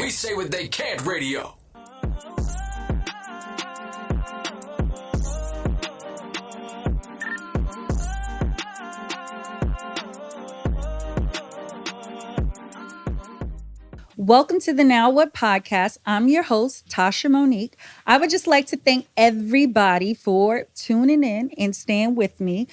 We say what they can't radio. Welcome to the Now What podcast. I'm your host, Tasha Monique. I would just like to thank everybody for tuning in and staying with me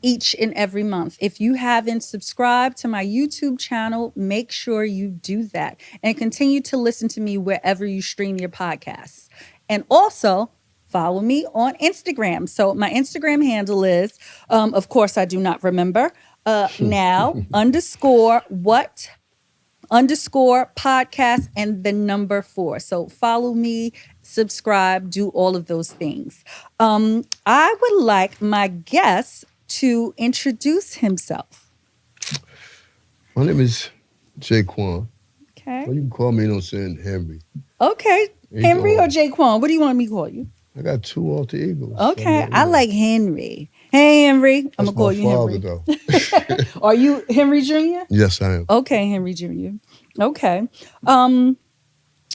each and every month. If you haven't subscribed to my YouTube channel, make sure you do that and continue to listen to me wherever you stream your podcasts. And also, follow me on Instagram. So my Instagram handle is, of course, I do not remember, now_what_podcast and the number 4. So follow me, subscribe, do all of those things. I would like my guest to introduce himself. My name is Jayquan. Okay. Well, you can call me, saying Henry. Okay. Henry or Jayquan? What do you want me to call you? I got 2 alter egos. Okay. I like Henry. Hey, Henry. I'm going to call you Henry. Though. Are you Henry Jr.? Yes, I am. Okay, Henry Jr. Okay.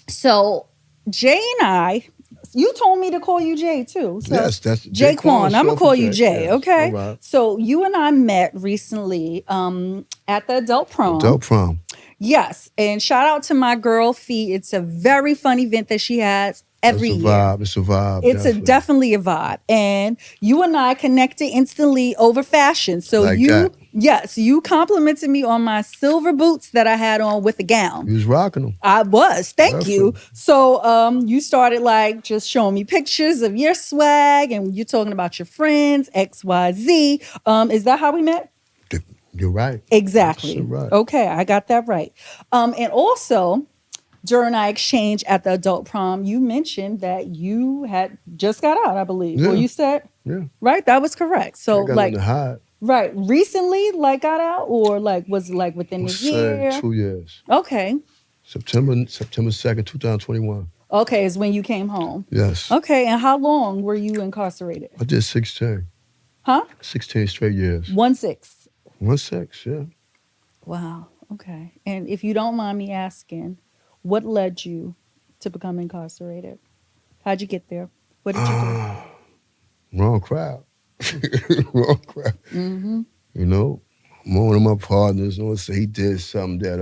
So Jay and I, you told me to call you Jay too. So yes, that's Jayquan. I'm going to call you Jay, yes. okay? All right. So you and I met recently at the Adult Prom. Adult Prom. Yes, and shout out to my girl, Fee. It's a very fun event that she has every year. It's a vibe. It's definitely a vibe. And you and I connected instantly over fashion. So like you, that. Yes, you complimented me on my silver boots that I had on with a gown. You was rocking them. I was. Thank you. So you started like just showing me pictures of your swag and you're talking about your friends, XYZ. Is that how we met? You're right. Exactly. Right. Okay, I got that right. And also, during our exchange at the Adult Prom, you mentioned that you had just got out, I believe. Yeah. Or you said? Yeah. Right? That was correct. So I got like to hide. Right. Recently, like got out or like was it like within a year? 2 years. Okay. September 2nd, 2021. Okay, is when you came home. Yes. Okay, and how long were you incarcerated? I did 16. Huh? 16 straight years. 16. 16, yeah. Wow. Okay. And if you don't mind me asking, what led you to become incarcerated? How'd you get there? What did you do? Wrong crowd. Wrong crowd. Mm-hmm. One of my partners, say he did something that,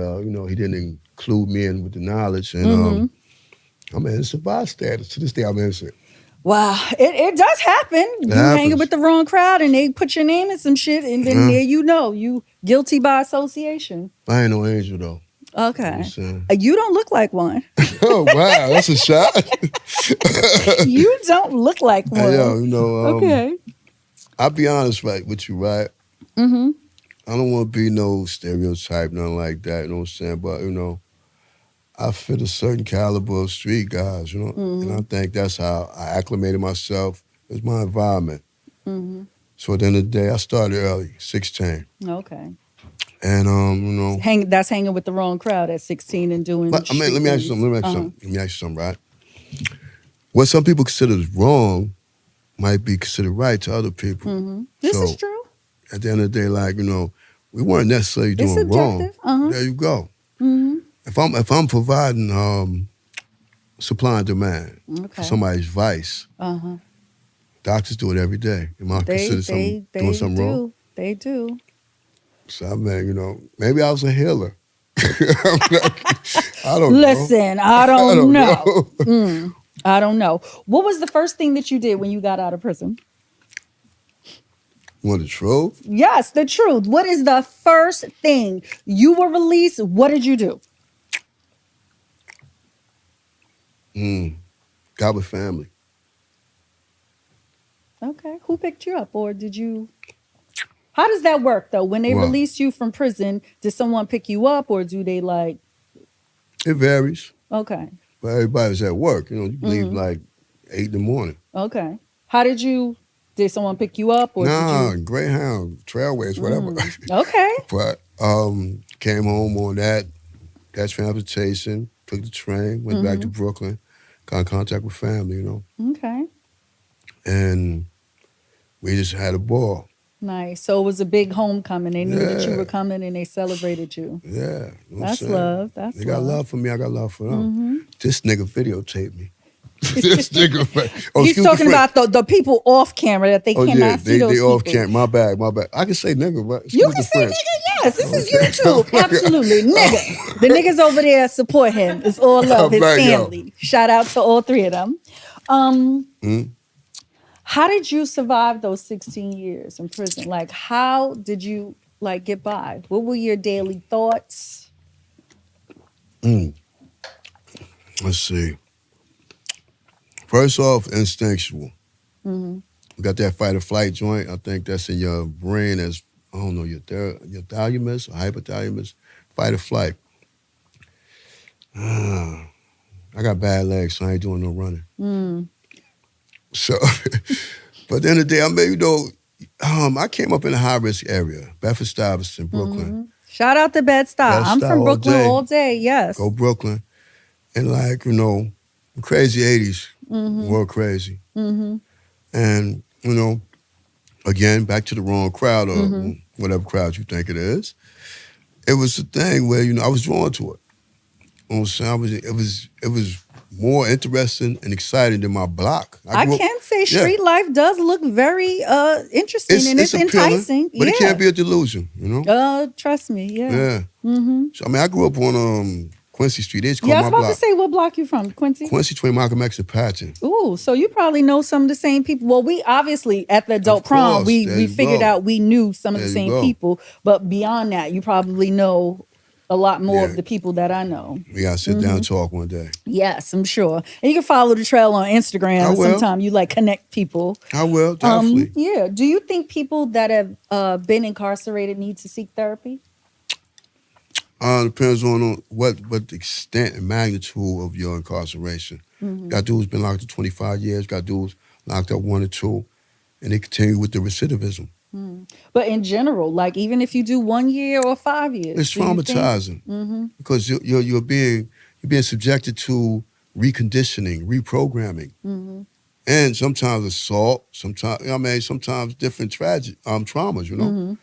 he didn't include me in with the knowledge. And I'm an innocent bystander. To this day, I'm innocent. Wow. It does happen. You hanging with the wrong crowd and they put your name in some shit and then there you guilty by association. I ain't no angel, though. Okay. You don't look like one. Oh, wow. That's a shot. You don't look like one. Okay. I'll be honest with you, right? Mm-hmm. I don't want to be no stereotype, nothing like that, you know what I'm saying? But, I fit a certain caliber of street guys, and I think that's how I acclimated myself. It's my environment. Mm-hmm. So at the end of the day, I started early, 16. Okay. And, that's hanging with the wrong crowd at 16 and doing let me ask you something, right? What some people consider wrong might be considered right to other people. Mm-hmm. This is true. At the end of the day, we weren't necessarily doing wrong. There you go. Mm-hmm. If I'm providing supply and demand for somebody's vice, doctors do it every day. Am I considered doing something wrong? They do. So I mean, maybe I was a healer. I don't know. Listen, I don't know. I don't know. What was the first thing that you did when you got out of prison? You want the truth? Yes, the truth. What is the first thing? You were released. What did you do? Got with family. Okay. Who picked you up or did you... How does that work though? When they release you from prison, did someone pick you up or do they like... It varies. Okay. But everybody's at work. You leave like 8 in the morning. Okay. How did someone pick you up or did you... Greyhound, Trailways, whatever. Okay. But came home on that transportation, took the train, went back to Brooklyn, got in contact with family, Okay. And we just had a ball. Nice. So it was a big homecoming. They knew that you were Yeah, coming and they celebrated you. yeah. You know what I'm That's saying? love. That's They got love. love for me. I got love for them. Hmm. This nigga videotaped me. This nigga. Oh, He's excuse the talking French. about the people off camera that they Oh yeah, cannot see they those off people. camp. My bad, my bad. I can say nigga, but You excuse can the say French. nigga, yes. This is Okay. YouTube. Absolutely. Nigga. The niggas over there support him. It's all love. I'm His like, yo. family. Shout out to all three of them. Um, Mm, how did you survive those 16 years in prison? Like, how did you like get by? What were your daily thoughts? mm. Let's see. First off, instinctual. Hmm. You got that fight or flight joint. I think that's in your brain as, I don't know, your thalamus or hypothalamus. Fight or flight. Ah, I got bad legs, so I ain't doing no running. Mm. So, but at the end of the day, I mean, I came up in a high risk area, Bedford Stuyvesant, Brooklyn. Hmm. Shout out to Bed-Stuy. I'm Bed-Stuy from all Brooklyn day. all day. Yes. Go Brooklyn. And like, crazy 80s Hmm. were crazy. Hmm. And, again, back to the wrong crowd or Hmm. whatever crowd you think it is. It was a thing where, I was drawn to it. You know what I'm saying? It was more interesting and exciting than my block. I grew up, can say yeah, street life does look very interesting and it's appealing, enticing. but it Yeah. can't be a delusion, Trust me. Yeah. Yeah. Hmm. So, I mean, I grew up on Quincy Street. They just call Yeah, I was my about to block say, what block you from, Quincy? Quincy, 20 Malcolm X and Patton. Ooh, so you probably know some of the same people. Well, we obviously at the adult Of prom, course. we There we you figured go. out we knew some of There the you same go. people, but beyond that, you probably know a lot more Yeah. of the people that I know. We got to sit down and talk one day. Yes, I'm sure. And you can follow the trail on Instagram. I And will. sometime you like connect people. I will, definitely. Yeah. Do you think people that have been incarcerated need to seek therapy? Depends on what the extent and magnitude of your incarceration. Got dudes been locked up 25 years. Got dudes locked up 1 or 2, and they continue with the recidivism. But in general, like even if you do 1 year or 5 years, It's traumatizing because you're being subjected to reconditioning, reprogramming, and sometimes assault. Sometimes different tragic traumas.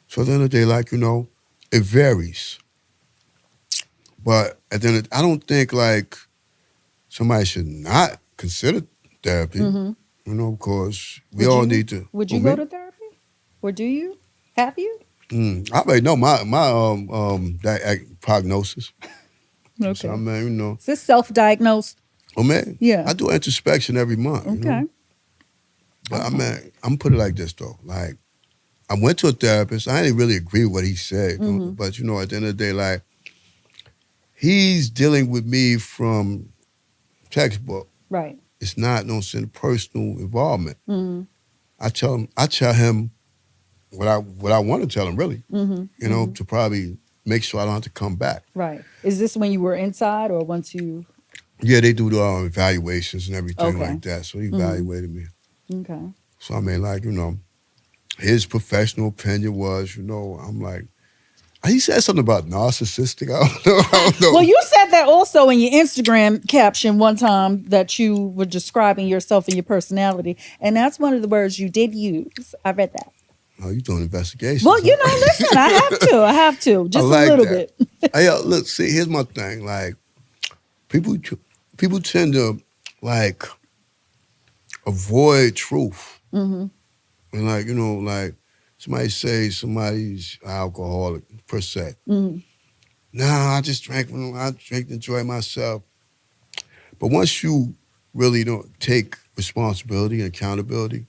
So at the end of the day, it varies. But at the end, I don't think like somebody should not consider therapy. Because we all need to. Would you Who, go me? to therapy? Or do you? Have you? I already know my prognosis. Okay. So I mean, Is this self-diagnosed? oh man, Yeah. I do introspection every month. Okay. But I mean, I'm gonna put it like this though. Like I went to a therapist. I didn't really agree with what he said, but at the end of the day, like he's dealing with me from textbook. Right. It's not no personal involvement. Mm-hmm. I tell him what I want to tell him, really. To probably make sure I don't have to come back. Right. Is this when you were inside or once you? Yeah, they do the evaluations and everything Okay. like that. So he evaluated me. Okay. So I mean, like, his professional opinion was, I'm like, he said something about narcissistic. I don't know. Well, you said that also in your Instagram caption one time that you were describing yourself and your personality, and that's one of the words you did use. I read that. Oh, you doing investigations? Well, huh? listen, I have to, just I like a little that. bit. Hey, look, see, here's my thing. Like, people tend to like avoid truth, Mm-hmm. and like somebody say somebody's alcoholic per se. Mm-hmm. Nah, I just drank to enjoy myself. But once you really don't take responsibility and accountability,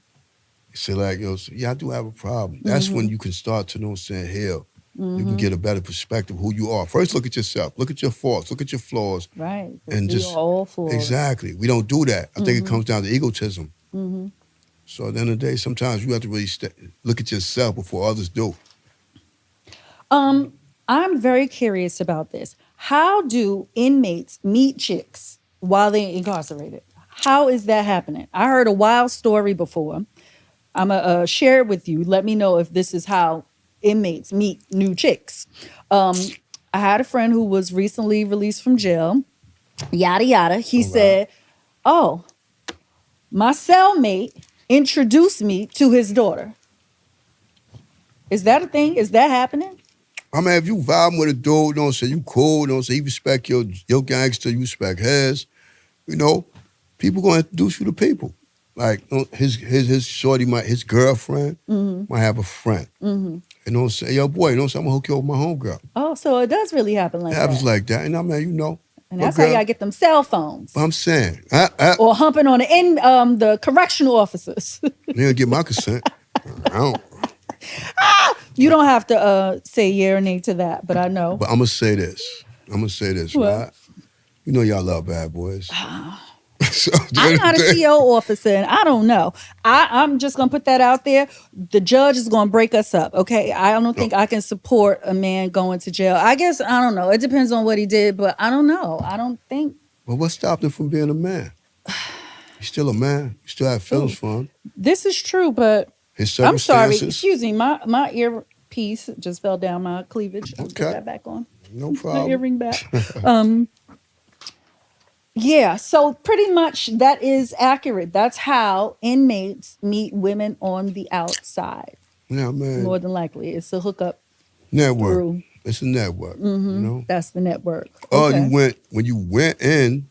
say like, I do have a problem. That's when you can start to heal. You can get a better perspective of who you are. First, look at yourself. Look at your faults. Look at your flaws. Right. And We just are all flawed. exactly. We don't do that. I think it comes down to egotism. Mm-hmm. So at the end of the day, sometimes you have to really look at yourself before others do. I'm very curious about this. How do inmates meet chicks while they're incarcerated? How is that happening? I heard a wild story before. I'm going to share it with you. Let me know if this is how inmates meet new chicks. I had a friend who was recently released from jail. Yada, yada. He said, oh, my cellmate introduced me to his daughter. Is that a thing? Is that happening? I mean, if you vibe with a dude, you know what I'm saying, you cool, you know what I'm saying, you respect your gangster, you respect his, you know, people gonna introduce you to people. Like his shorty his girlfriend might have a friend. Mm-hmm. You know what I'm saying? Yo, boy, you know what I'm saying? I'm gonna hook you up with my homegirl. Oh, so it does really happen It like happens that. like that. And I mean, you know, And my that's how girl, y'all get them cell phones. but I'm saying, Or humping on the correctional officers. they don't get my consent. I don't. You don't have to say yeah or nay to that, but I know. But I'm gonna say this. What? Right? You know y'all love bad boys. So, I'm not a CO officer, and I don't know. I'm just gonna put that out there. The judge is gonna break us up. Okay, I don't think I can support a man going to jail. I guess I don't know. It depends on what he did, but I don't know. I don't think. But what stopped him from being a man? He's still a man. You still have feelings for him. This is true, but His I'm sorry. circumstances. Excuse me. My earpiece just fell down my cleavage. I'll Okay. put that back on. No My problem. earring back. Yeah, so pretty much that is accurate. That's how inmates meet women on the outside. Yeah, man. More than likely, it's a hookup Network. through. It's a network. You know. That's the network. Oh, Okay. when you went in,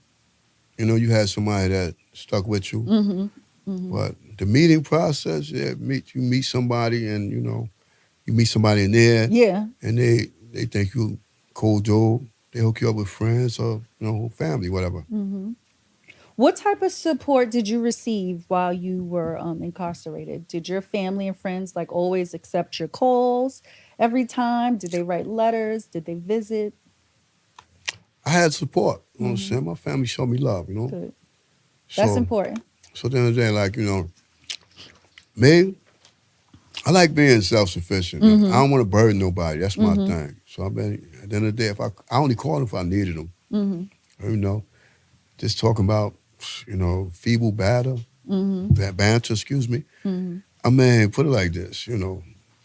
you know, you had somebody that stuck with you. But the meeting process, yeah, you meet somebody, and you know, you meet somebody in there, Yeah. and they think you cool dude. They hook you up with friends or family, whatever. What type of support did you receive while you were incarcerated? Did your family and friends like always accept your calls every time? Did they write letters? Did they visit? I had support. You know what I'm saying? My family showed me love. You know. Good. That's So- important. So at the end of the day, like, you know, me, I like being self-sufficient. I don't want to burden nobody. That's my thing. So at the end of the day, if I only called if I needed them. You know, just talking about, feeble banter, excuse me. I mean, put it like this, you know,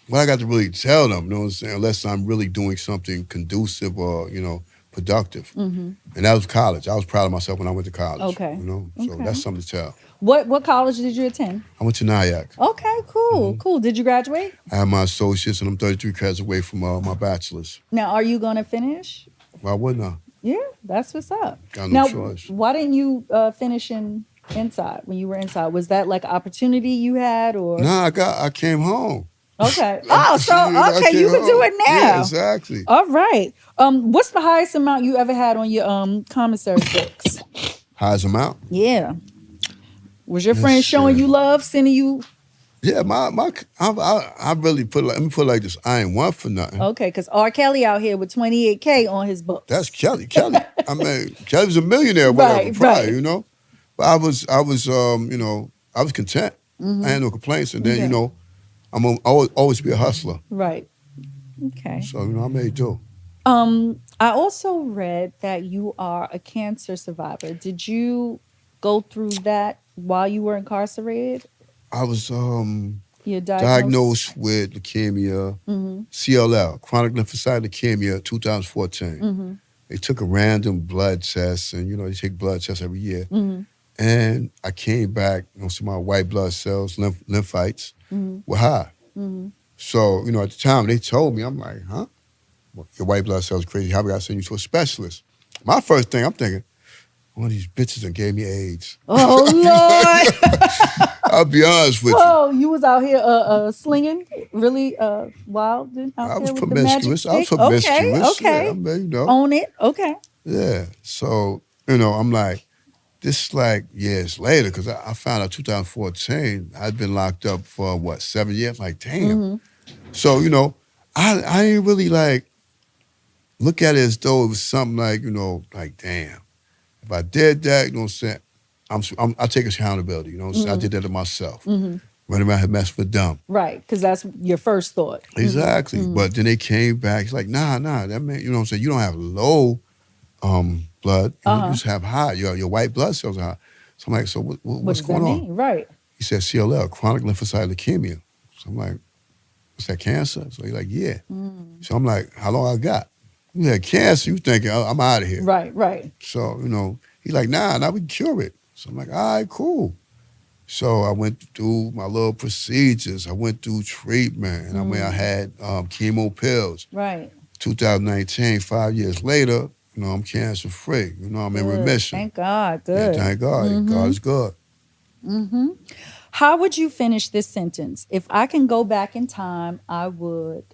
what I got to really tell them, you know what I'm saying, unless I'm really doing something conducive or, productive. And that was college. I was proud of myself when I went to college. Okay. You know, so Okay. that's something to tell. What college did you attend? I went to Nyack. Okay, cool, cool. Did you graduate? I have my associates, and I'm 33 credits away from my bachelor's. Now, are you going to finish? Why wouldn't I? Yeah, that's what's up. Got no Now, choice. why didn't you finish inside when you were inside? Was that like an opportunity you had, or Nah, I came home. okay? Oh, so I okay, you came can do home. it now. Yeah, exactly. All right. What's the highest amount you ever had on your commissary books? Highest amount? Yeah. Was your Let's friend showing see. you love, sending you? Yeah, I really let me put it like this. I ain't one for nothing. Okay, because R. Kelly out here with 28K on his books. That's Kelly. I mean, Kelly's a millionaire, whatever, Right, prior, right. you know. But I was content. I had no complaints, and then Okay. I'm gonna always be a hustler. Right. Okay. So I made do. I also read that you are a cancer survivor. Did you go through that while you were incarcerated? I was You're diagnosed with leukemia, CLL, chronic lymphocytic leukemia, 2014. They took a random blood test, and they take blood tests every year. And I came back, so my white blood cells, lymphites, were high. So, at the time they told me, I'm like, huh? Well, your white blood cells crazy. How we got to send you to a specialist? My first thing, I'm thinking, one of these bitches that gave me AIDS. Oh Lord! I'll be honest with you. Oh, you was out here slinging, really wild out I there was with the magic promiscuous. I was stick? promiscuous. Okay. Yeah, I mean, Own it. Okay. Yeah. So, I'm like, this is like years later, because I found out 2014, I'd been locked up for 7 years? Like, damn. So, I didn't really like look at it as though it was something like, like, damn. If I did that, you know what I'm saying, I take accountability, you know what I'm saying? I did that to myself. Running around here messing with them. Right, because that's your first thought. Exactly. But then they came back, it's like, nah, that man, you know what I'm saying? You don't have low blood, you just have high. Your white blood cells are high. So I'm like, so what's What does going that on? mean? Right. He said CLL, chronic lymphocytic leukemia. So I'm like, what's that, cancer? So he's like, yeah. So I'm like, how long I got? You had cancer, you thinking, oh, I'm out of here. Right. So, he's like, nah, we can cure it. So I'm like, all right, cool. So I went through my little procedures. I went through treatment, and I had chemo pills. Right. 2019, 5 years later, I'm cancer free. I'm in Good. remission. Thank God. Yeah, Good. thank God. God is good. Mm-hmm. How would you finish this sentence? If I can go back in time, I would.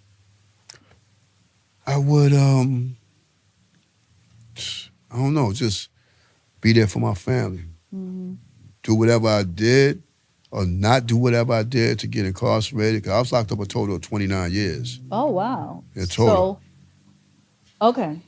I would, I don't know, just be there for my family. Mm-hmm. Do whatever I did or not do whatever I did to get incarcerated. Because I was locked up a total of 29 years. Oh, wow. In total. Okay.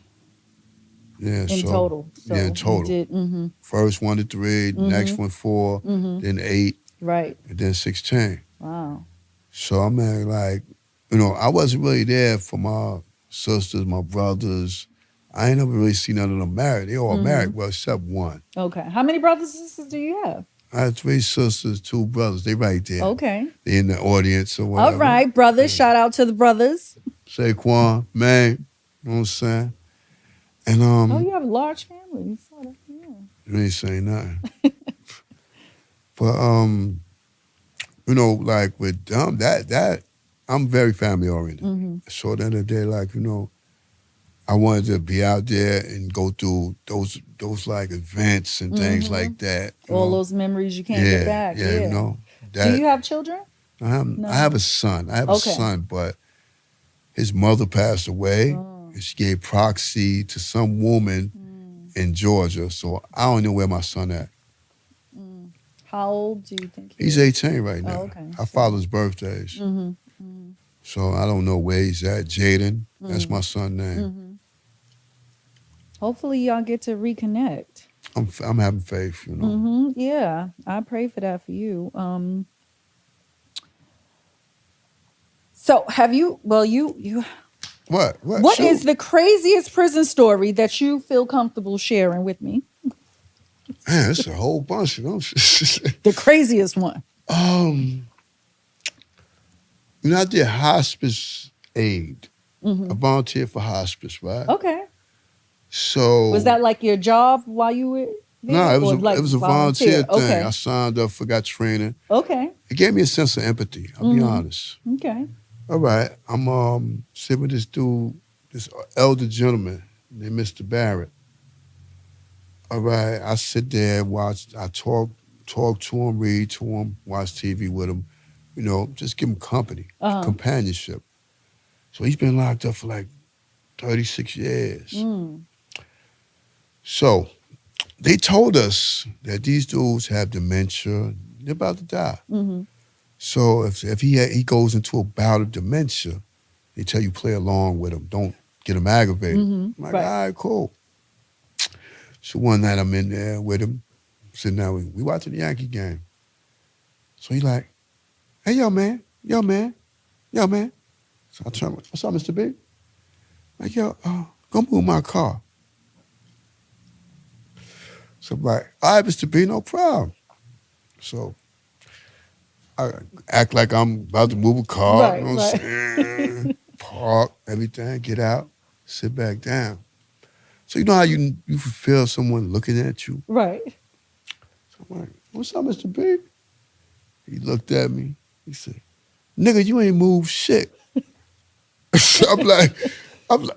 Yeah, In so. total. So Yeah, in you total. did. Mm-hmm. First 1 to 3, next one 4, then 8, Right. and then 16. Wow. So I mean, like, I wasn't really there for my sisters, my brothers. I ain't never really seen none of them married. They all married, well, except one. Okay. How many brothers and sisters do you have? I had 3 sisters, 2 brothers. They right there. Okay. They in the audience or whatever. All right, brothers. Shout out to the brothers. Jayquan, man, you know what I'm saying? And Oh, you have a large family. Sort of. Yeah. you ain't saying nothing. But like with them, that I'm very family oriented. So at the end of the day, like, I wanted to be out there and go through those like events and things like that. All those memories you can't get back. Yeah. Do you have children? I have a son. I have a son, but his mother passed away, and she gave proxy to some woman in Georgia. So I don't know where my son at. How old do you think he's 18 right now. Oh, okay. I follow his birthdays. So I don't know where he's at. Jaden, that's my son's name. Hopefully y'all get to reconnect. I'm having faith, Yeah, I pray for that for you. So have you? Well, you. What Shoot. is the craziest prison story that you feel comfortable sharing with me? Man, it's a whole bunch, The craziest one. I did hospice aid. I volunteered for hospice, right? Okay. So was that like your job while you were there? No, it like was a volunteer thing. Okay. I signed up for, got training. Okay. It gave me a sense of empathy. I'll be honest. Okay. All right, I'm sitting with this dude, this elder gentleman named Mr. Barrett. All right, I sit there, I talk to him, read to him, watch TV with him, just give him company, companionship. So he's been locked up for like 36 years. So they told us that these dudes have dementia, they're about to die. So if he goes into a bout of dementia, they tell you play along with him, don't get him aggravated. I'm like, all right, cool. So one night I'm in there with him, sitting down, we watching the Yankee game. So he like, hey, yo, man. So I turn, what's up, Mr. B? Like, yo, go move my car. So I'm like, all right, Mr. B, no problem. So I act like I'm about to move a car. Right, you know what I'm saying? Park, everything, get out, sit back down. So you know how you feel someone looking at you? Right. So I'm like, what's up, Mr. B? He looked at me. He said, nigga, you ain't moved shit. So I'm like,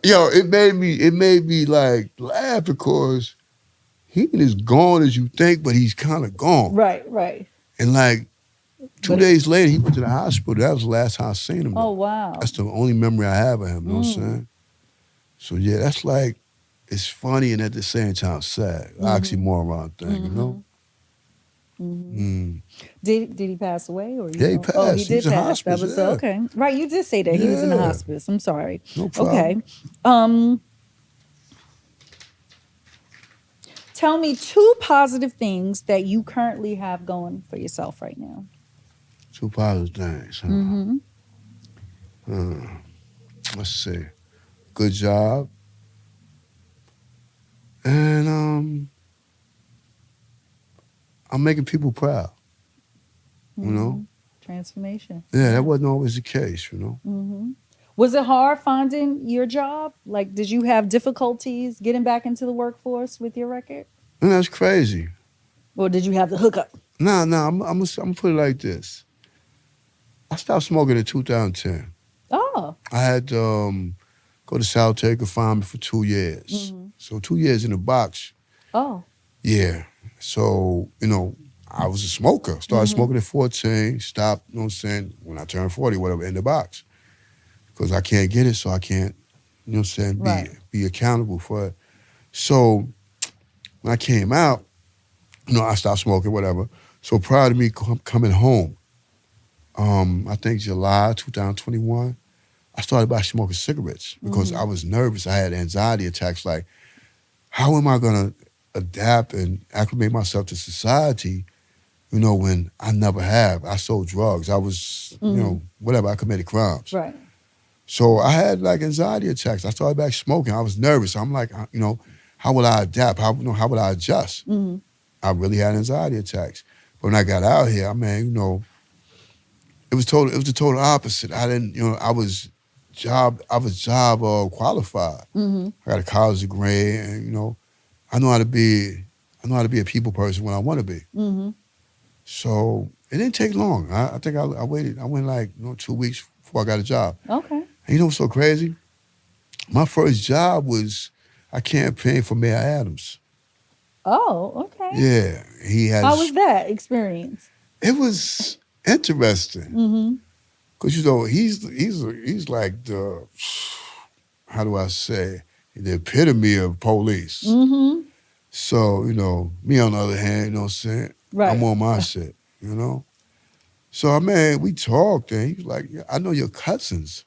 yo, it made me like laugh because he ain't as gone as you think, but he's kind of gone. Right. And like 2 days later, he went to the hospital. That was the last time I seen him. Oh, wow. That's the only memory I have of him, you know what I'm saying? So yeah, that's like, it's funny and at the same time sad. Oxymoron thing, you know? Did he pass away? Or Yeah, he passed. Oh, he He was did in pass. hospice, That was yeah. okay. Right, you did say that he was in the Yeah. hospice. I'm sorry. No problem. Okay. Tell me 2 positive things that you currently have going for yourself right now. 2 positive things, huh? Let's see. Good job. And I'm making people proud, you know? Transformation. Yeah, that wasn't always the case, you know? Was it hard finding your job? Like, did you have difficulties getting back into the workforce with your record? And that's crazy. Or did you have the hookup? I'm gonna put it like this. I stopped smoking in 2010. Oh. I had to go to solitary confinement for 2 years. Mm-hmm. So 2 years in the box. Oh. Yeah. So, I was a smoker. Started Mm-hmm. smoking at 14, stopped, when I turned 40, whatever, in the box. Because I can't get it, so I can't, Right. be accountable for it. So when I came out, I stopped smoking, whatever. So prior to me coming home, I think July 2021, I started by smoking cigarettes because Mm-hmm. I was nervous. I had anxiety attacks. Like, how am I gonna adapt and acclimate myself to society? When I never have. I sold drugs. I was, Mm-hmm. whatever. I committed crimes. Right. So I had like anxiety attacks. I started back smoking. I was nervous. I'm like, how will I adapt? How would I adjust? Mm-hmm. I really had anxiety attacks. But when I got out here, I mean, it was the total opposite. I didn't, I was job qualified. Mm-hmm. I got a college degree, and I know how to be, a people person when I want to be. Mm-hmm. So it didn't take long. I think I waited. I went like 2 weeks before I got a job. Okay. And what's so crazy? My first job was I campaigned for Mayor Adams. Oh, okay. Yeah, he has. How was that experience? It was interesting Mm-hmm. because he's like the, how do I say, the epitome of police. Mm-hmm. So me on the other hand, you know what I'm saying, Right. I'm on my shit. So I mean, we talked and he was like, yeah, I know your cousins.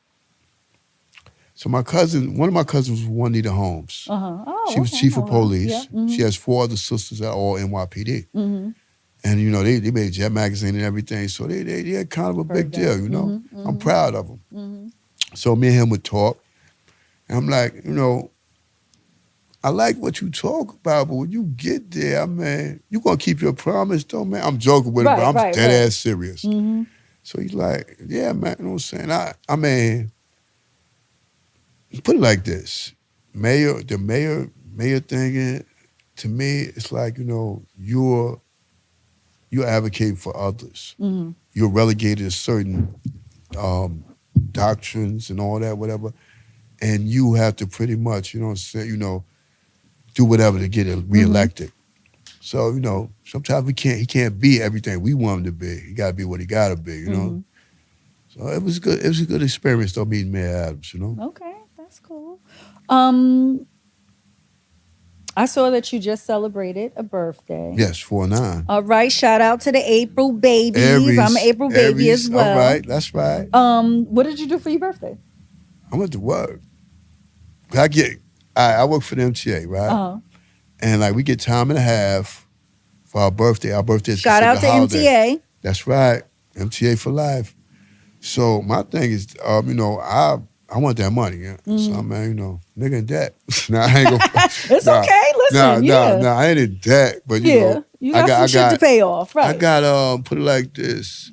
So one of my cousins was Juanita Holmes. Uh-huh. Oh, She was okay. chief of Hold on. police. Yeah. Mm-hmm. She has 4 other sisters that are all NYPD. Mm-hmm. And, they made Jet Magazine and everything. So they had kind of a big Heard deal, that. Mm-hmm. I'm Mm-hmm. proud of them. Mm-hmm. So me and him would talk. And I'm like, I like what you talk about, but when you get there, I mean, you going to keep your promise though, man? I'm joking with him, but I'm dead ass serious. Mm-hmm. So he's like, yeah, man, you know what I'm saying? I mean, put it like this. The mayor thing, to me, it's like, you're advocating for others. Mm-hmm. You're relegated to certain doctrines and all that, whatever. And you have to pretty much, do whatever to get reelected. So, sometimes he can't be everything we want him to be. He gotta be what he gotta be, Mm-hmm. So it was good. It was a good experience though, meeting Mayor Adams, Okay, that's cool. I saw that you just celebrated a birthday. Yes, 4/9. All right, shout out to the April babies. Aries, I'm an April baby Aries, as well. All right, that's right. What did you do for your birthday? I went to work. I work for the MTA, right? Uh-huh. And like we get time and a half for our birthday. Our birthday is Shout out considered to a holiday. MTA. That's right, MTA for life. So my thing is, I want that money. Yeah? Mm-hmm. So man, nigga in debt. Nah, I ain't gonna. It's okay. Listen, I ain't in debt, but you got some shit to pay off, right? I got put it like this.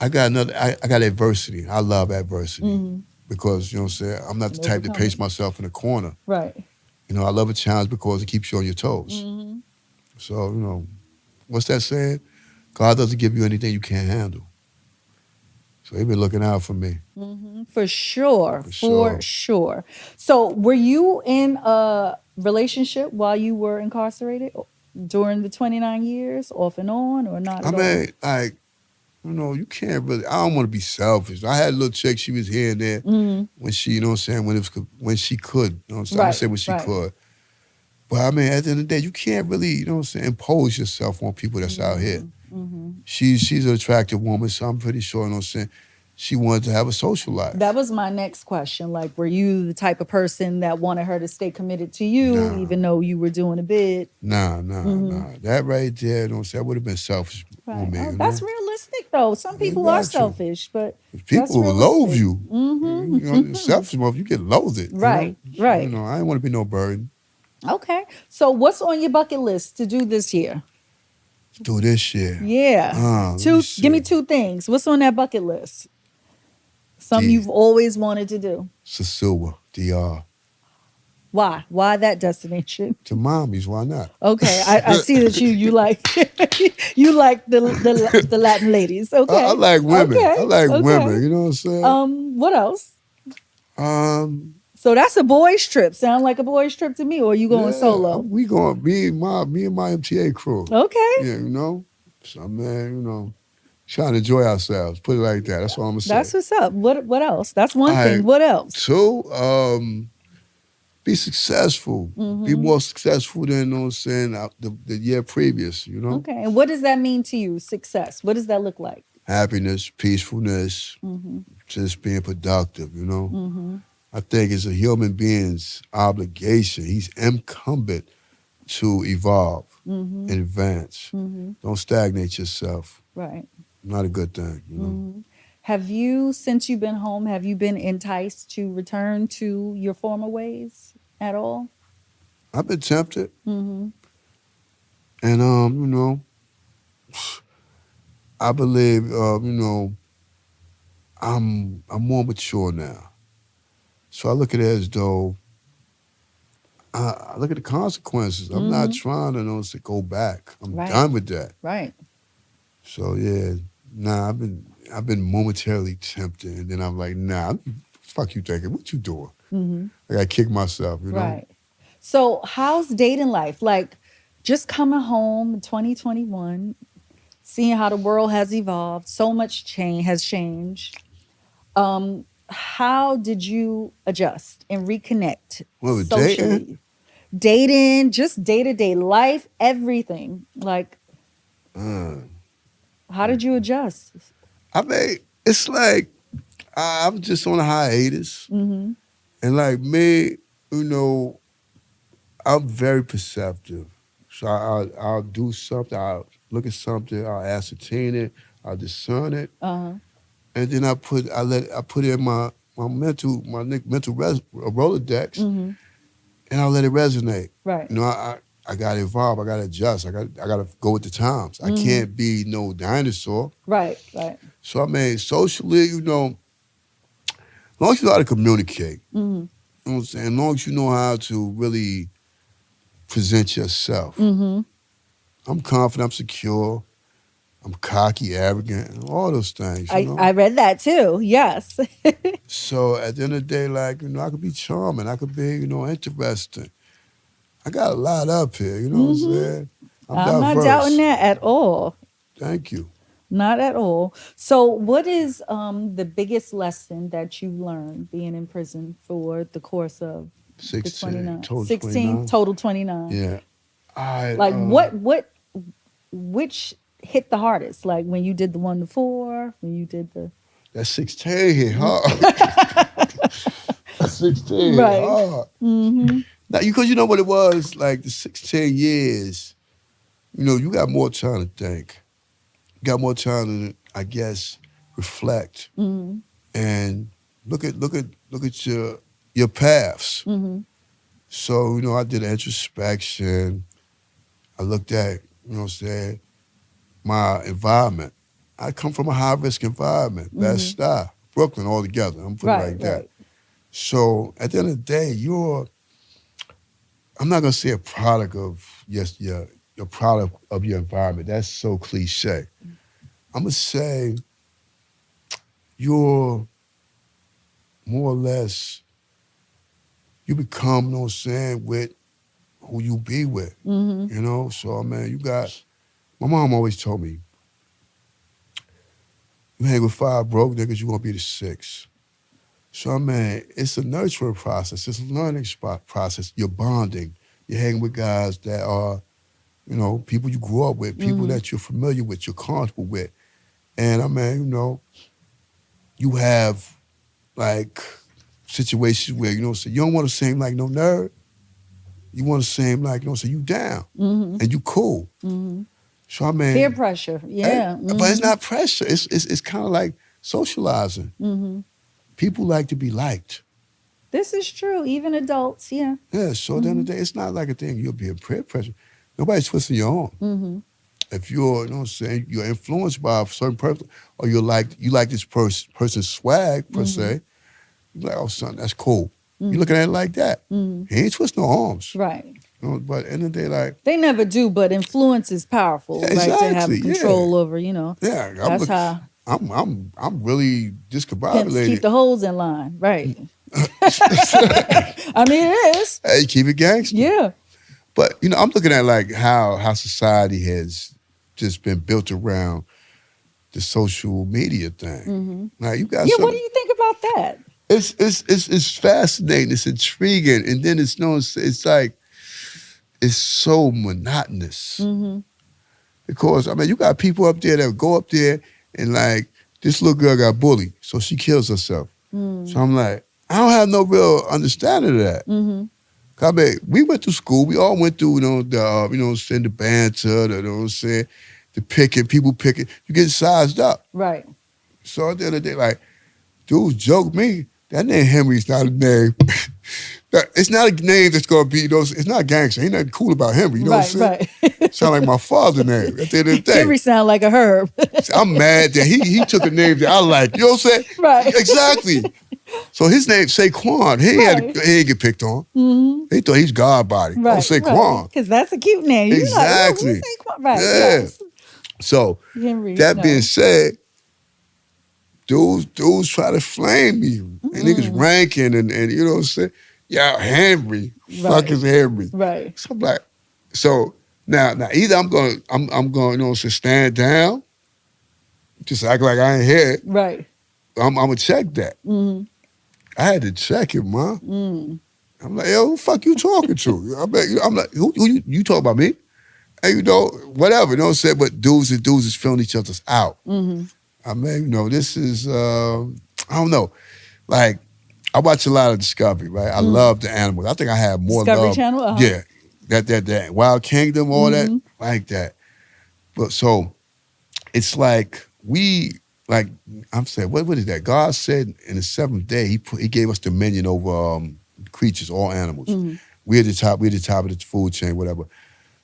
I got adversity. I love adversity. Mm-hmm. Because, what I'm saying, I'm not the type to pace myself in a corner. Right. I love a challenge because it keeps you on your toes. Mm-hmm. So, what's that saying? God doesn't give you anything you can't handle. So he been looking out for me. Mm-hmm. For sure. So were you in a relationship while you were incarcerated during the 29 years, off and on, or not at all? I mean, like, you can't really, I don't want to be selfish. I had a little chick, she was here and there when she, when she could, I'm gonna say when she could. But I mean, at the end of the day, you can't really, impose yourself on people that's out here. Mm-hmm. She's an attractive woman, so I'm pretty sure, she wanted to have a social life. That was my next question. Like, were you the type of person that wanted her to stay committed to you, even though you were doing a bit? Nah. That right there, that would have been selfish on me. That's realistic, though. Some people are selfish, but people will loathe you. Mm-hmm. Selfish, you get loathed. Right. I didn't want to be no burden. Okay. So what's on your bucket list to do this year? Do this year. Yeah. Give me 2 things. What's on that bucket list? Something you've always wanted to do. Sasua, DR. Why? Why that destination? To mommies, why not? Okay, I see that you like you like the Latin ladies. I Okay, like women. okay, I like okay. women. You know what I'm saying? What else? Um, So that's a boys' trip. Sound like a boys' trip to me, or are you going yeah, solo? we going me and my MTA crew. Okay, Yeah, So man, trying to enjoy ourselves. Put it like that. That's all I'm gonna that's say. what's up. What else? That's All one right. thing. What else? Two, be successful. Be Mm-hmm. more successful than what I'm saying the year previous. Okay, and what does that mean to you? Success. What does that look like? Happiness, peacefulness, Mm-hmm. just being productive. Mm-hmm. I think it's a human being's obligation. He's incumbent to evolve Mm-hmm. and advance. Mm-hmm. Don't stagnate yourself. Right. Not a good thing. Mm-hmm. Have you, since you've been home, have you been enticed to return to your former ways at all? I've been tempted, Mm-hmm. and I believe I'm more mature now. So I look at it as though I look at the consequences. I'm not Mm-hmm. trying to go back. I'm Right. done with that. Right. So yeah, I've been momentarily tempted, and then I'm like, nah, fuck you thinking? What you doing? Mm-hmm. I gotta kick myself. Right. So how's dating life? Like just coming home in 2021, seeing how the world has evolved, so much change has changed. How did you adjust and reconnect What was dating? socially? Dating, just day-to-day life, everything. Like, Uh, how did you adjust? I mean, it's like I'm just on a hiatus, Mm-hmm. and like me, you know, I'm very perceptive. So I'll do something. I'll look at something. I'll ascertain it. I'll discern it, Uh-huh. and then I put it in my mental Rolodex, Mm-hmm. and I'll let it resonate. Right. I got to evolve. I got to adjust. I got to go with the times. I Mm-hmm. can't be no dinosaur. Right. Right. So I mean, socially, as long as you know how to communicate, Mm-hmm. you know what I'm saying? As long as you know how to really present yourself. Mm-hmm. I'm confident, I'm secure, I'm cocky, arrogant, and all those things. I read that too. Yes. So at the end of the day, I could be charming, I could be, interesting. I got a lot up here, you know what I'm Mm-hmm. saying? I'm I'm not doubting diverse. that at all. Thank you. Not at all. So, what is the biggest lesson that you learned being in prison for the course of the 16, 29, total 16 29. total 29? Yeah. I Like, which hit the hardest? Like when you did the 1 to 4, when you did the. that 16 hit hard. That 16 hit Right. hard. Mm-hmm. Now, because you know what it was, like the 16 years, you got more time to think. You got more time to, I guess, reflect Mm-hmm. and look at your paths. Mm-hmm. So, I did introspection. I looked at, what I'm saying, my environment. I come from a high risk environment, Mm-hmm. Bed-Stuy, Brooklyn, all together. I'm putting it Right. like that. Right. So at the end of the day, I'm not gonna say a product of your product of your environment. That's so cliche. I'm gonna say you're more or less you become, you know what I'm saying, with who you be with. Mm-hmm. So I mean, my mom always told me, you hang with 5 broke niggas, you're gonna be the 6th. So I mean, it's a nurturing process, it's a learning process. You're bonding. You're hanging with guys that are, people you grew up with, people Mm-hmm. that you're familiar with, you're comfortable with. And I mean, you have like situations where, so you don't want to seem like no nerd. You want to seem like, so you down Mm-hmm. and you cool. Mm-hmm. So I Peer mean, pressure. Yeah. but it's Mm-hmm. not pressure. It's kind of like socializing. Mm-hmm. People like to be liked. This is true. Even adults. Yeah. Yeah, so at the end of the day, it's not like a thing you'll be a peer pressure. Nobody's twisting your arm. Mm-hmm. If you're, you're influenced by a certain person, or you like this person's swag per Mm-hmm. se, you're like, oh son, that's cool. You looking at it like that. Mm. He ain't twist no arms. Right. You know, but at the end of the day, like, They never do, but influence is powerful, yeah, right? To have exactly. control Yeah. over, you know. Yeah. That's how I'm really pimps keep discombobulated. the hoes in line, right? I mean, it is. Hey, keep it gangster. Yeah. But you know, I'm looking at like how society has just been built around the social media thing. Mm-hmm. Now you got Yeah. What some. do you think about that? It's fascinating. It's intriguing, and then it's like it's so monotonous Mm-hmm. because I mean you got people up there that go up there and like this little girl got bullied, so she kills herself. So I'm like, I don't have no real understanding of that. Mm-hmm. I mean, we went to school. We all went through, the banter, the, you know what I'm saying, the picking, people picking. You get sized up. Right. So at the end of the day, like, dudes joke me. That name Henry's not a name. It's not a name that's gonna be, it's not gangster. Ain't nothing cool about Henry. You know what I'm saying? Right. Sound like my father's name at the end of the day. Henry sound like a herb. I'm mad that he took a name that I like. You know what I'm saying? Right. Exactly. So his name Saquon. He ain't get picked on. Mm-hmm. They thought he's God body. Right. Oh, Saquon. Because that's a cute name. You're Exactly. Like, oh, Saquon. Right. Yeah. Yes. So Henry, that no. being said, dudes try to flame me. And niggas ranking and you know what I'm saying? Yeah, Henry. Fuck is Henry. Right. So I'm like, so now either I'm going, you know, to stand down, just act like I ain't here. Right. I'm gonna check that. Mm-hmm. I had to check it, man. Mm. I'm like, yo, who the fuck you talking to? I'm like, who you talking about me? And you know, whatever, you know what I'm saying? But dudes is filling each other's out. Mm-hmm. I mean, you know, this is I don't know. Like, I watch a lot of Discovery, right? I love the animals. I think I have more Discovery love. Channel? Uh-huh. Yeah. That Wild Kingdom, all that, like that. But so it's like I'm saying, what is that? God said in the seventh day, he gave us dominion over creatures, all animals. Mm-hmm. We're at the top of the food chain, whatever.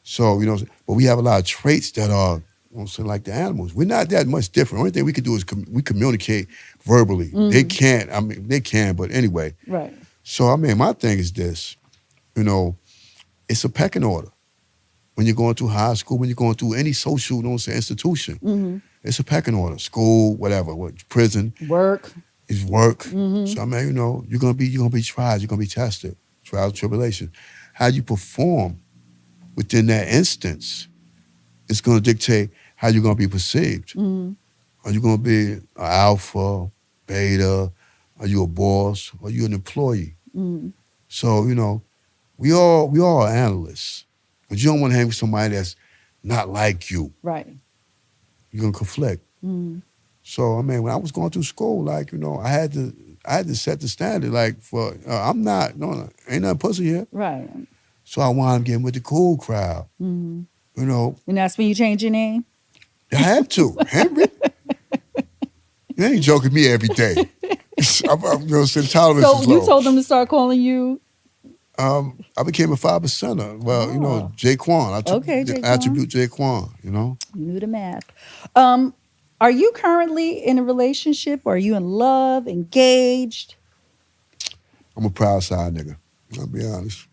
So, you know, but we have a lot of traits that are, you know what I'm saying, like the animals. We're not that much different. The only thing we can do is we communicate verbally. They can't, they can, but anyway. Right. So, I mean, my thing is this, you know, it's a pecking order. When you're going through high school, when you're going through any social, you know what I'm saying, institution, Mm-hmm. it's a pecking order. School, whatever, prison, Work. is work. Mm-hmm. So I mean, you know, you're gonna be tried, you're gonna be tested, trials, tribulation. How you perform within that instance is gonna dictate how you're gonna be perceived. Mm-hmm. Are you gonna be an alpha, beta? Are you a boss? Are you an employee? Mm-hmm. So, you know, we all are analysts. But you don't want to hang with somebody that's not like you. Right. You're gonna conflict. Mm-hmm. So I mean, when I was going through school, like, you know, I had to set the standard. Like, for I'm not, no, ain't nothing pussy here. Right. So I wound up getting with the cool crowd. Mm-hmm. You know, And that's when you change your name? I had to. Henry, you ain't joking me every day. I'm you know, tolerance So is you low. told them to start calling you? I became a 5%er. Well, you know, Jayquan. I took Okay, the Jayquan. attribute Jayquan. You know, You knew the math. Are you currently in a relationship? Or are you in love, engaged? I'm a proud side nigga. I'll be honest.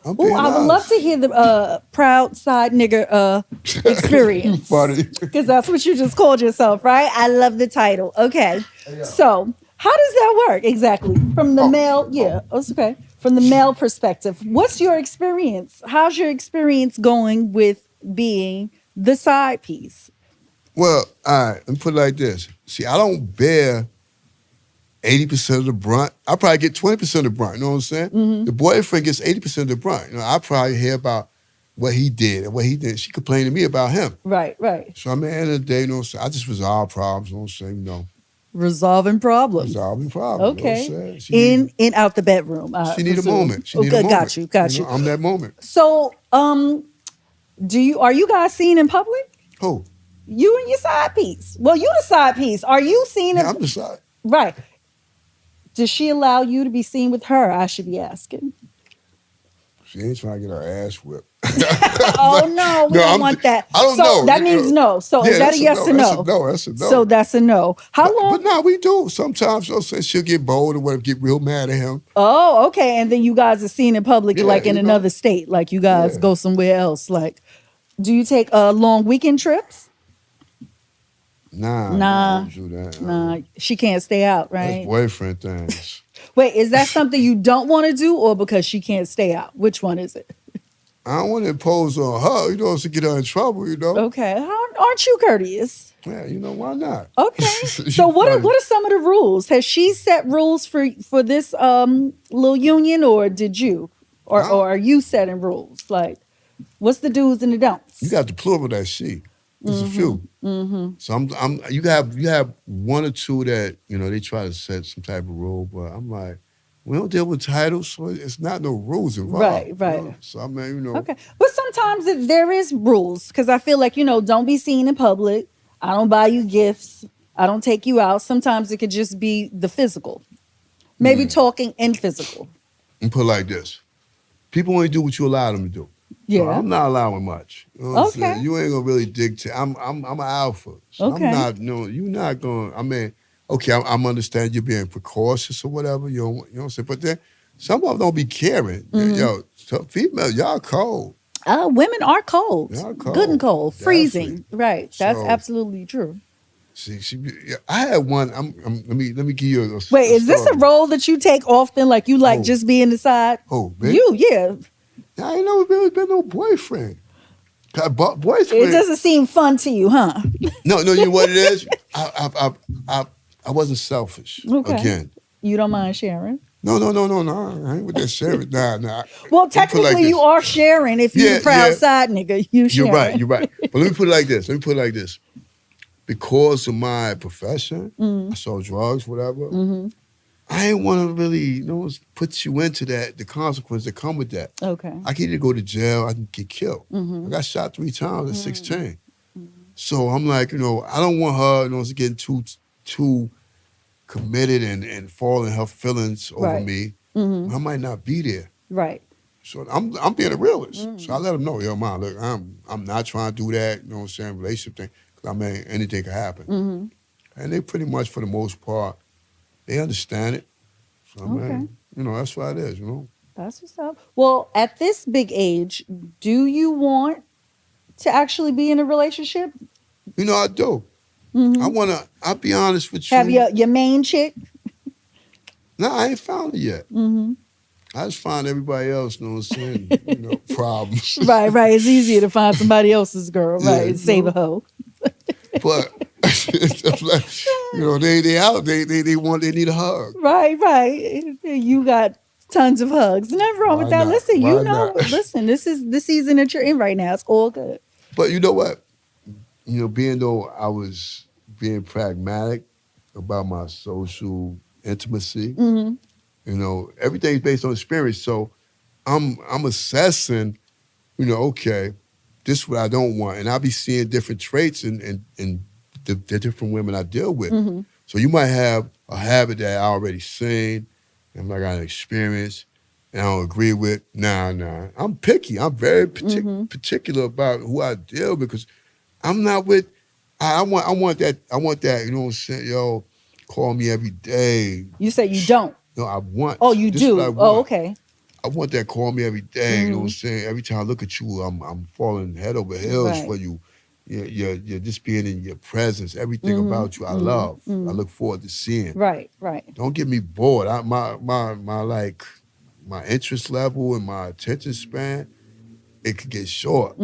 I'm Oh, being I would love honest. to hear the proud side nigga experience. Funny. Because that's what you just called yourself, right? I love the title. Okay. So how does that work exactly? From the male, it's okay. From the male perspective, what's your experience? How's your experience going with being the side piece? Well, all right, let me put it like this. See, I don't bear 80% of the brunt. I probably get 20% of the brunt, you know what I'm saying? Mm-hmm. The boyfriend gets 80% of the brunt. You know, I probably hear about what he did and what he did. She complained to me about him. Right. So, I mean, at the end of the day, you know what I'm saying? I just resolve problems, you know what I'm saying? You know, Resolving problems. resolving problems. Okay. You know what I'm saying? In out the bedroom. She need a presume. moment. She need a moment. Got you. know, I'm that moment. So, are you guys seen in public? Who? You and your side piece. Well, you the side piece. Are you seen? Yeah, I'm the side. Right. Does she allow you to be seen with her? I should be asking. She ain't trying to get her ass whipped. Oh no, we no, don't want that. I don't So know. that means no. So Yeah, is that a that's yes or That's no? a no. That's a no. So that's a no. How long? But no, we do. Sometimes she'll get bold or whatever, get real mad at him. Oh, okay. And then you guys are seen in public, Yeah, like in you know. another state, like you guys Yeah. go somewhere else. Like, do you take long weekend trips? Nah, I Nah, don't do that. nah. She can't stay out, That's right? boyfriend things. Wait, is that something you don't want to do, or because she can't stay out? Which one is it? I don't want to impose on her, to get her in trouble, Okay, aren't you courteous? Yeah, why not? Okay. You So funny. what are some of the rules? Has she set rules for this little union, or did you, or are you setting rules? Like, what's the do's and the don'ts? You got the plural of that she. There's a few. Mm-hmm. So you have one or two that they try to set some type of rule, but I'm like, we don't deal with titles, so it's not no rules involved. Right. So I mean, Okay, but sometimes there is rules because I feel like don't be seen in public. I don't buy you gifts. I don't take you out. Sometimes it could just be the physical, maybe talking and physical. and put it like this: people only do what you allow them to do. So Yeah. I'm not allowing much. You know what I'm Okay. saying? You ain't gonna really dictate. I'm an alpha. So Okay. I'm not. You're not going. I mean, okay, I'm understanding you're being precautious or whatever. You know what I'm saying? But then some of them don't be caring. Mhm. Yo, some females, y'all cold. Women are cold, Y'all cold. good and cold, freezing. Definitely. Right. That's So- absolutely true. Yeah, I had one. Let me give you a. Wait, is this a story. role that you take often? Like you like Oh. just being the side? Oh, man. Yeah. I ain't never really been no boyfriend. Boyfriend. It doesn't seem fun to you, huh? No, you know what it is? I wasn't selfish. Okay. Again. You don't mind sharing? No. I ain't with that sharing. Nah. Well, Let me put it like technically, you this. are sharing. If you're Yeah, the proud yeah. side nigga, you sharing. You're right. But let me put it like this. Because of my profession, I sold drugs, whatever. Mm-hmm. I ain't want to really, put you into that, the consequences that come with that. Okay. I can either go to jail, I can get killed. Mm-hmm. I got shot 3 times at 16. So I'm like, I don't want her, to get too committed and fall in her feelings over Right. me. Mm-hmm. I might not be there. Right. So I'm being a realist. So I let them know, yo, mom, look, I'm not trying to do that, relationship thing. Because I mean, anything can happen. Mm-hmm. And they pretty much, for the most part, they understand it. So I mean, that's what it is, That's what's up. Well, at this big age, do you want to actually be in a relationship? I do. Mm-hmm. I'll be honest with you. Have your main chick? No, I ain't found it yet. Mm-hmm. I just find everybody else, saying, problems. Right. It's easier to find somebody else's girl, Yeah, right? And save a hoe. But they out. They need a hug. Right. You got tons of hugs. Nothing wrong with Why that. not? Listen, Why not? listen, this is the season that you're in right now. It's all good. But you know what? Being though I was being pragmatic about my social intimacy, Mm-hmm. Everything's based on experience. So I'm assessing, okay, this is what I don't want. And I'll be seeing different traits in the different women I deal with. Mm-hmm. So you might have a habit that I already seen, and I got an experience, and I don't agree with. Nah. I'm picky. I'm very particular about who I deal with because I'm not with. I want that. You know what I'm saying? Yo, call me every day. You say you don't. No, I want. Oh, you this do. what I want. Oh, okay. I want that call me every day. You know what I'm saying? Every time I look at you, I'm falling head over heels Right. for you. You're just being in your presence. Everything about you, I love. I look forward to seeing. Right. Don't get me bored. My interest level and my attention span, it could get short,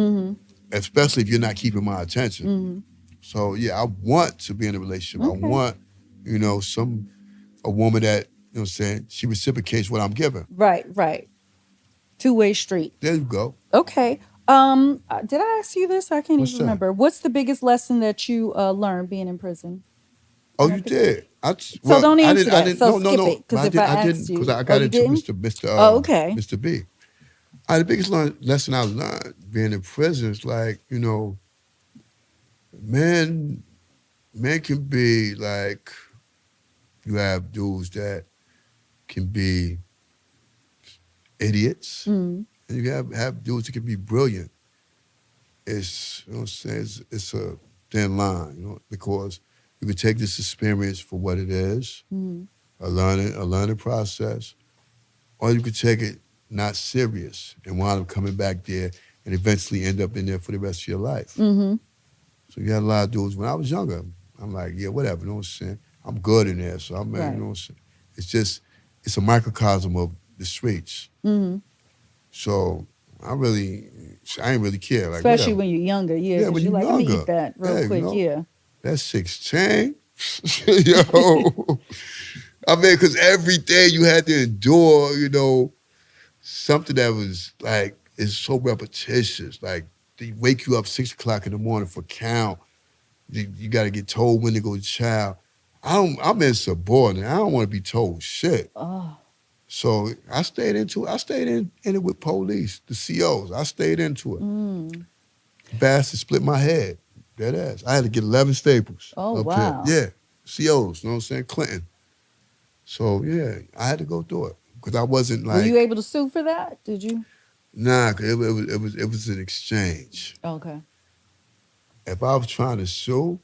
especially if you're not keeping my attention. So yeah, I want to be in a relationship. Okay. I want, a woman that what I'm saying, she reciprocates what I'm giving. Right. Two-way street. There you go. Okay. Did I ask you this? I can't What's even that? remember. What's the biggest lesson that you learned being in prison? Oh, you did. Don't answer that. So No. skip it, 'cause if I didn't asked you- because I got you into didn't? Mr. Okay. Mr. B. The biggest lesson I learned being in prison is like, men can be like, you have dudes that can be idiots, and And you have dudes that can be brilliant. It's, you know what I'm saying, it's a thin line, because you can take this experience for what it is, Mm-hmm. a learning process, or you could take it not serious and wind up coming back there and eventually end up in there for the rest of your life. Mm-hmm. So you had a lot of dudes. When I was younger, I'm like, yeah, whatever, you know what I'm saying? I'm good in there, so I'm, you Right. know what I'm saying? It's just, it's a microcosm of the streets. Mm-hmm. So I ain't really care, like, Especially whatever. when you're younger, yeah, Yeah, because when you're you're like, let me younger, eat that real yeah, quick, yeah. that's 16. Yo, I mean, because every day you had to endure, something that was like, is so repetitious. Like, they wake you up 6 o'clock in the morning for count. You got to get told when to go to chow. I'm insubordinate. I don't want to be told shit. Oh, So I stayed in it with police, the COs. I stayed into it. mm. Bastard split my head. Dead ass. I had to get 11 staples Oh, up here. wow. Yeah. COs, you know what I'm saying? Clinton. So yeah, I had to go through it. Because I wasn't Were you like, able to sue for that? Did you? nah, 'cause it was an exchange. Okay, If I was trying to sue,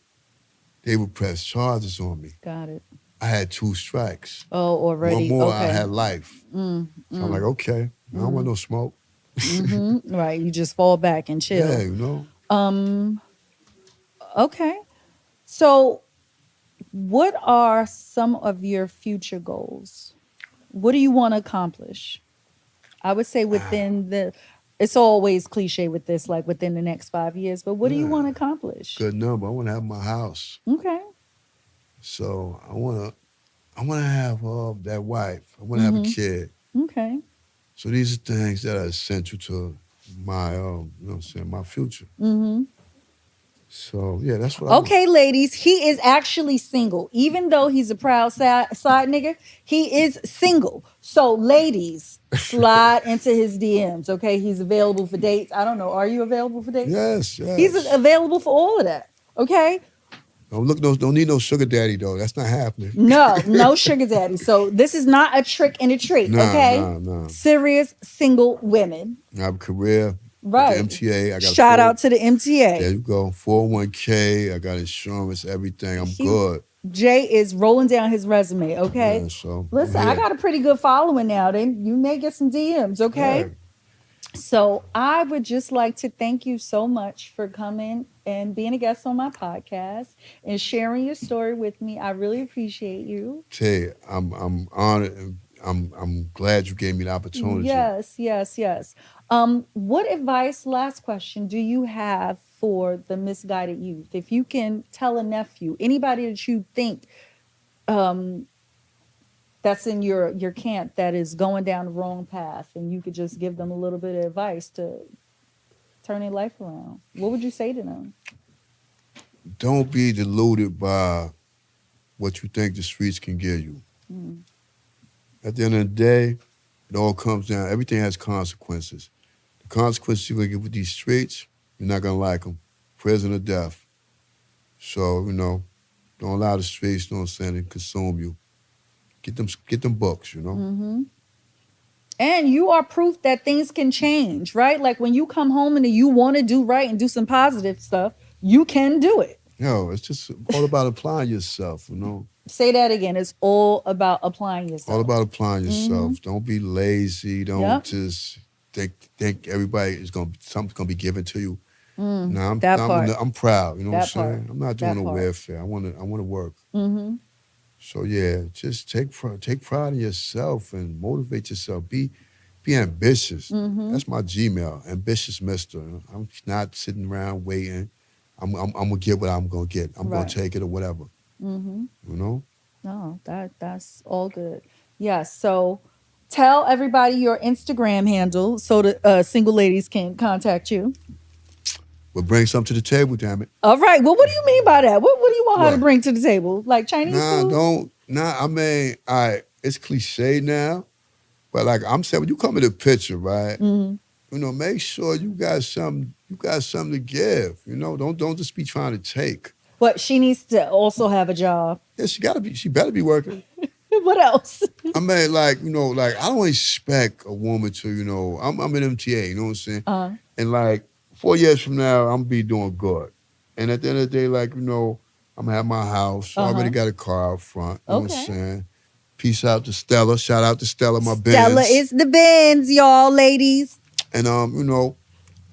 they would press charges on me. got it. I had 2 strikes. Oh, One already. more, I Okay. had life. Mm, So I'm like, mm, okay, I don't want no smoke. mm-hmm. Right. You just fall back and Yeah, chill. Um, okay. So what are some of your future goals? What do you want to accomplish? I would say within it's always cliche with this, like within the next 5 years, but what do you Yeah, want to accomplish? good number. I want to have my house. Okay. So I want to have that wife. I want to have a Mm-hmm. kid. Okay. So these are things that are essential to my, what I'm saying, my future. Mm-hmm. So yeah, that's what I want. Okay, ladies, he is actually single. Even though he's a proud side nigga, he is single. So, ladies, slide into his DMs. Okay, he's available for dates. I don't know. Are you available for dates? Yes, He's yes. available for all of that. Okay. Don't need no sugar daddy though. That's not happening. No, no sugar daddy. So this is not a trick and a treat. Nah, Okay. nah, nah. Serious single women. I have a career with the Right. MTA. I got a Shout out to the There MTA. you go. 401k. I got insurance, everything. I'm He good. Jay is rolling down his resume. Okay. Yeah, so I'm Listen, I here. got a pretty good following now. You may get some DMs. Okay. Yeah. So I would just like to thank you so much for coming and being a guest on my podcast and sharing your story with me. I really appreciate you. Tay, I'm honored and I'm glad you gave me the opportunity. Yes, yes, yes. What advice, last question, do you have for the misguided youth? If you can tell a nephew, anybody that you think um, that's in your camp that is going down the wrong path, and you could just give them a little bit of advice to turn their life around, what would you say to them? Don't be deluded by what you think the streets can give you. Mm, At the end of the day, it all comes down. Everything has consequences. The consequences you're gonna get with these streets, you're not gonna like them. Prison or death. So don't allow the streets, you know what I'm saying, to consume you. Get them books. mm-hmm. And you are proof that things can change, right? Like when you come home and you want to do right and do some positive stuff, you can do it. It's just all about applying yourself. Say that again. It's all about applying All yourself. about applying Mm-hmm. yourself. Don't be lazy. Don't Yep. just think everybody is something's gonna be given to you. No, That part. I'm proud. You know That what I'm part. saying? I'm not doing That no part. welfare. I wanna work. Mm-hmm. So yeah, just take pride in yourself and motivate yourself. Be ambitious. Mm-hmm. That's my Gmail. Ambitious Mister. I'm not sitting around waiting. I'm gonna get what I'm gonna get. I'm Right. gonna take it or whatever. Mm-hmm. You know. No, that's all good. Yes. So tell everybody your Instagram handle so the single ladies can contact you. We'll bring something to the table, damn it. All right. Well, what do you mean by that? What do you want her to What? bring to the table? Like Chinese food? I mean, it's cliche now, but like I'm saying, when you come in the picture, right? Mm-hmm. Make sure you got something to give. Don't just be trying to take. But she needs to also have a job. Yeah, she better be working. What else? I mean, like, like I don't expect a woman to, I'm an MTA, you know what I'm saying? And like 4 years from now, I'm gonna be doing good. And at the end of the day, like, I'm gonna have my house. I already got a car out front. You know what I'm Okay. saying? Peace out to Stella. Shout out to Stella, my Stella Benz. is the Benz, y'all, ladies. And I want, you know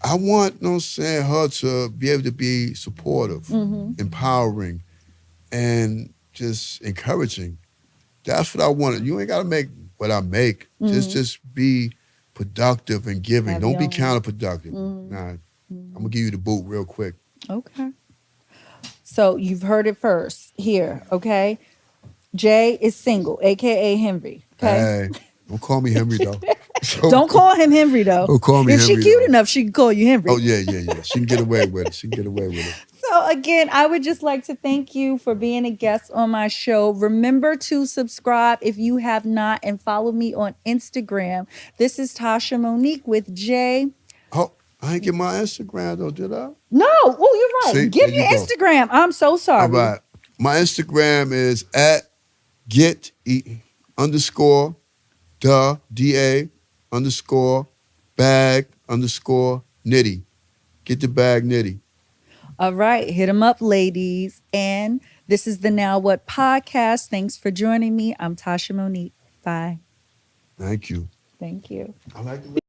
what I'm saying, her to be able to be supportive, empowering, and just encouraging. That's what I wanted. You ain't gotta make what I make. Just be productive and giving. Have Don't be your own. counterproductive. Nah, I'm gonna give you the boot real quick. Okay. So you've heard it first here, okay? Jay is single, aka Henry. Okay. Hey, don't call me Henry though. Don't call him Henry though. Don't call me If she Henry, cute though. enough, she can call you Henry. Oh yeah. She can get away with it. She can get away with it. So again, I would just like to thank you for being a guest on my show. Remember to subscribe if you have not and follow me on Instagram. This is Tasha Monique with Jay. Oh, I ain't get my Instagram though, did I? No, oh, you're right. See, Give there your you go. Instagram. I'm so sorry. All right. My Instagram is at _the DA _bag _nitty. Get the bag nitty. All right, hit them up, ladies. And this is the Now What podcast. Thanks for joining me. I'm Tasha Monique. Bye. Thank you. Thank you. I like the way